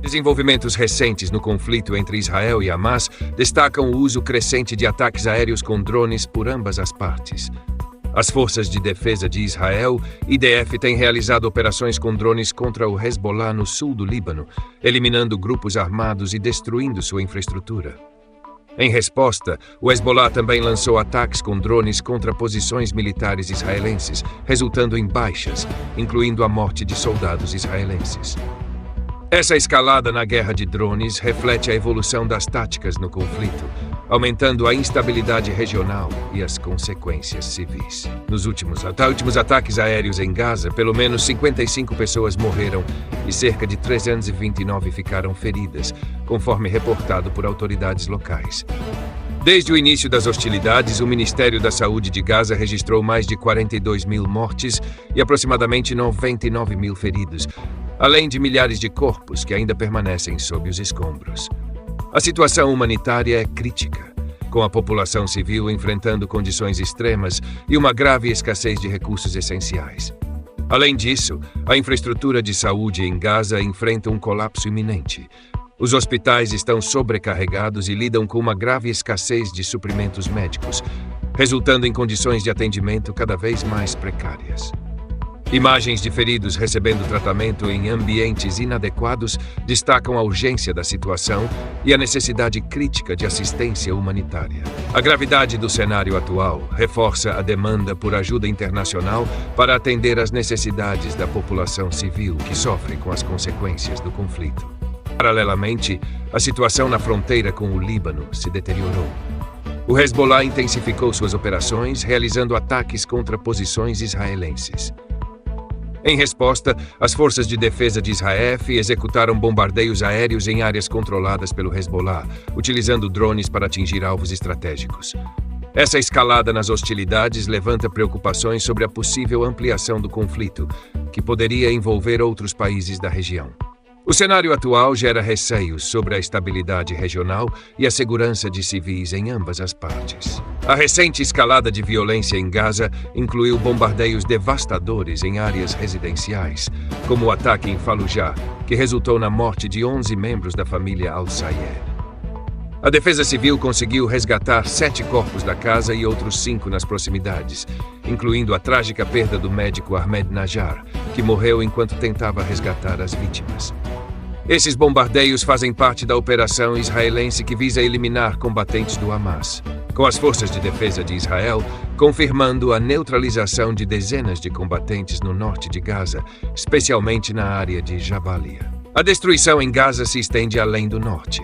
Desenvolvimentos recentes no conflito entre Israel e Hamas destacam o uso crescente de ataques aéreos com drones por ambas as partes. As Forças de Defesa de Israel, IDF, têm realizado operações com drones contra o Hezbollah no sul do Líbano, eliminando grupos armados e destruindo sua infraestrutura. Em resposta, o Hezbollah também lançou ataques com drones contra posições militares israelenses, resultando em baixas, incluindo a morte de soldados israelenses. Essa escalada na guerra de drones reflete a evolução das táticas no conflito, aumentando a instabilidade regional e as consequências civis. Nos últimos ataques aéreos em Gaza, pelo menos 55 pessoas morreram e cerca de 329 ficaram feridas, conforme reportado por autoridades locais. Desde o início das hostilidades, o Ministério da Saúde de Gaza registrou mais de 42 mil mortes e aproximadamente 99 mil feridos, além de milhares de corpos que ainda permanecem sob os escombros. A situação humanitária é crítica, com a população civil enfrentando condições extremas e uma grave escassez de recursos essenciais. Além disso, a infraestrutura de saúde em Gaza enfrenta um colapso iminente. Os hospitais estão sobrecarregados e lidam com uma grave escassez de suprimentos médicos, resultando em condições de atendimento cada vez mais precárias. Imagens de feridos recebendo tratamento em ambientes inadequados destacam a urgência da situação e a necessidade crítica de assistência humanitária. A gravidade do cenário atual reforça a demanda por ajuda internacional para atender às necessidades da população civil que sofre com as consequências do conflito. Paralelamente, a situação na fronteira com o Líbano se deteriorou. O Hezbollah intensificou suas operações, realizando ataques contra posições israelenses. Em resposta, as Forças de Defesa de Israel executaram bombardeios aéreos em áreas controladas pelo Hezbollah, utilizando drones para atingir alvos estratégicos. Essa escalada nas hostilidades levanta preocupações sobre a possível ampliação do conflito, que poderia envolver outros países da região. O cenário atual gera receios sobre a estabilidade regional e a segurança de civis em ambas as partes. A recente escalada de violência em Gaza incluiu bombardeios devastadores em áreas residenciais, como o ataque em Fallujah, que resultou na morte de 11 membros da família Al-Sayed. A Defesa Civil conseguiu resgatar 7 corpos da casa e outros 5 nas proximidades, incluindo a trágica perda do médico Ahmed Najjar, que morreu enquanto tentava resgatar as vítimas. Esses bombardeios fazem parte da operação israelense que visa eliminar combatentes do Hamas, com as Forças de Defesa de Israel confirmando a neutralização de dezenas de combatentes no norte de Gaza, especialmente na área de Jabalia. A destruição em Gaza se estende além do norte.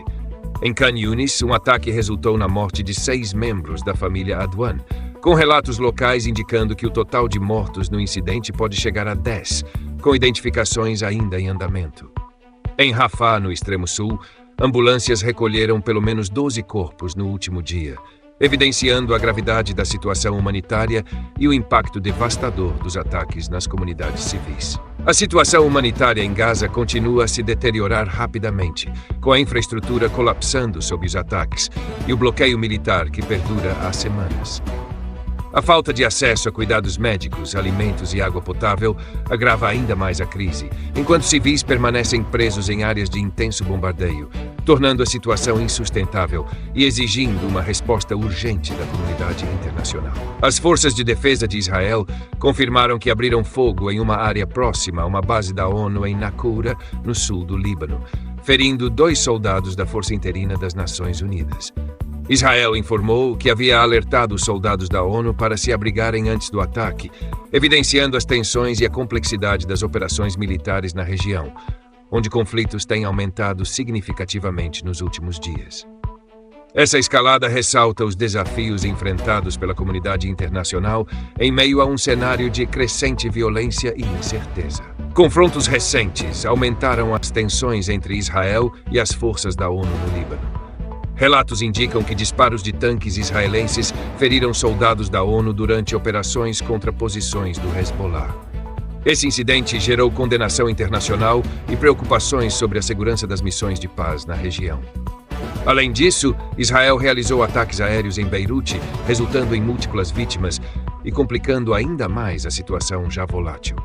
Em Khan Yunis, um ataque resultou na morte de 6 membros da família Adwan, com relatos locais indicando que o total de mortos no incidente pode chegar a 10, com identificações ainda em andamento. Em Rafah, no extremo sul, ambulâncias recolheram pelo menos 12 corpos no último dia, evidenciando a gravidade da situação humanitária e o impacto devastador dos ataques nas comunidades civis. A situação humanitária em Gaza continua a se deteriorar rapidamente, com a infraestrutura colapsando sob os ataques e o bloqueio militar que perdura há semanas. A falta de acesso a cuidados médicos, alimentos e água potável agrava ainda mais a crise, enquanto civis permanecem presos em áreas de intenso bombardeio, tornando a situação insustentável e exigindo uma resposta urgente da comunidade internacional. As Forças de Defesa de Israel confirmaram que abriram fogo em uma área próxima a uma base da ONU em Naqoura, no sul do Líbano, ferindo 2 soldados da Força Interina das Nações Unidas. Israel informou que havia alertado os soldados da ONU para se abrigarem antes do ataque, evidenciando as tensões e a complexidade das operações militares na região, onde conflitos têm aumentado significativamente nos últimos dias. Essa escalada ressalta os desafios enfrentados pela comunidade internacional em meio a um cenário de crescente violência e incerteza. Confrontos recentes aumentaram as tensões entre Israel e as forças da ONU no Líbano. Relatos indicam que disparos de tanques israelenses feriram soldados da ONU durante operações contra posições do Hezbollah. Esse incidente gerou condenação internacional e preocupações sobre a segurança das missões de paz na região. Além disso, Israel realizou ataques aéreos em Beirute, resultando em múltiplas vítimas e complicando ainda mais a situação já volátil.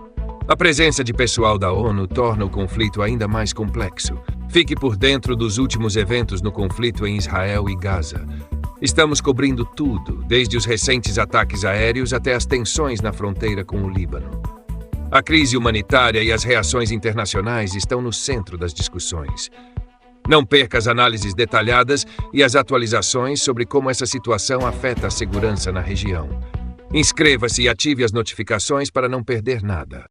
A presença de pessoal da ONU torna o conflito ainda mais complexo, Fique por dentro dos últimos eventos no conflito em Israel e Gaza. Estamos cobrindo tudo, desde os recentes ataques aéreos até as tensões na fronteira com o Líbano. A crise humanitária e as reações internacionais estão no centro das discussões. Não perca as análises detalhadas e as atualizações sobre como essa situação afeta a segurança na região. Inscreva-se e ative as notificações para não perder nada.